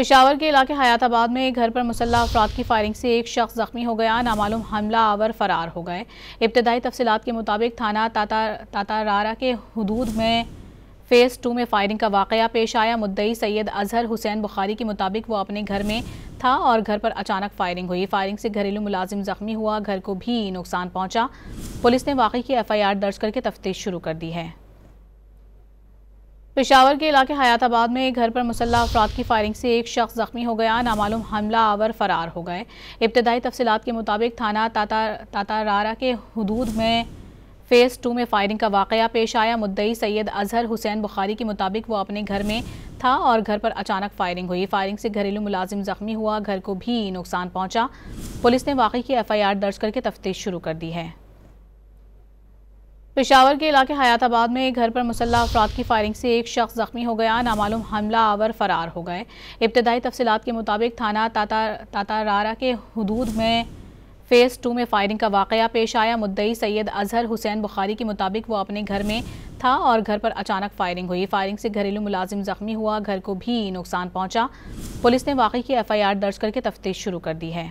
पेशावर के इलाके हयाताबाद में एक घर पर मुसल्लह अफराद की फायरिंग से एक शख्स जख्मी हो गया। नामालूम हमला आवर फरार हो गए। इब्तदाई तफसीलात के मुताबिक थाना तातारारा के हुदूद में फेज़ 2 में फायरिंग का वाकया पेश आया। मुद्दई सैयद अजहर हुसैन बुखारी के मुताबिक वो अपने घर में था और घर पर अचानक फायरिंग हुई। फायरिंग से घरेलू मुलाजिम जख्मी हुआ, घर को भी नुकसान पहुंचा। पुलिस ने वाक़ई की FIR दर्ज करके तफ्तीश शुरू कर दी है। पेशावर के इलाके हयाताबाद में एक घर पर मुसल्लह अफराद की फायरिंग से एक शख्स जख्मी हो गया। नामालूम हमला आवर फरार हो गए। इब्तदाई तफसीलात के मुताबिक थाना तातारारा के हुदूद में फेज़ 2 में फायरिंग का वाकया पेश आया। मुद्दई सैयद अजहर हुसैन बुखारी के मुताबिक वो अपने घर में था और घर पर अचानक फायरिंग हुई। फायरिंग से घरेलू मुलाजिम जख्मी हुआ, घर को भी नुकसान पहुंचा। पुलिस ने वाक़ई की FIR दर्ज करके तफ्तीश शुरू कर दी है। पेशावर के इलाके हयाताबाद में एक घर पर मुसल्लह अफराद की फायरिंग से एक शख्स जख्मी हो गया। नामालूम हमला आवर फरार हो गए। इब्तदाई तफसीलात के मुताबिक थाना तातारारा के हुदूद में फेज़ 2 में फायरिंग का वाकया पेश आया। मुद्दई सैयद अजहर हुसैन बुखारी के मुताबिक वो अपने घर में था और घर पर अचानक फायरिंग हुई। फायरिंग से घरेलू मुलाजिम जख्मी हुआ, घर को भी नुकसान पहुंचा। पुलिस ने वाक़ई की FIR दर्ज करके तफ्तीश शुरू कर दी है।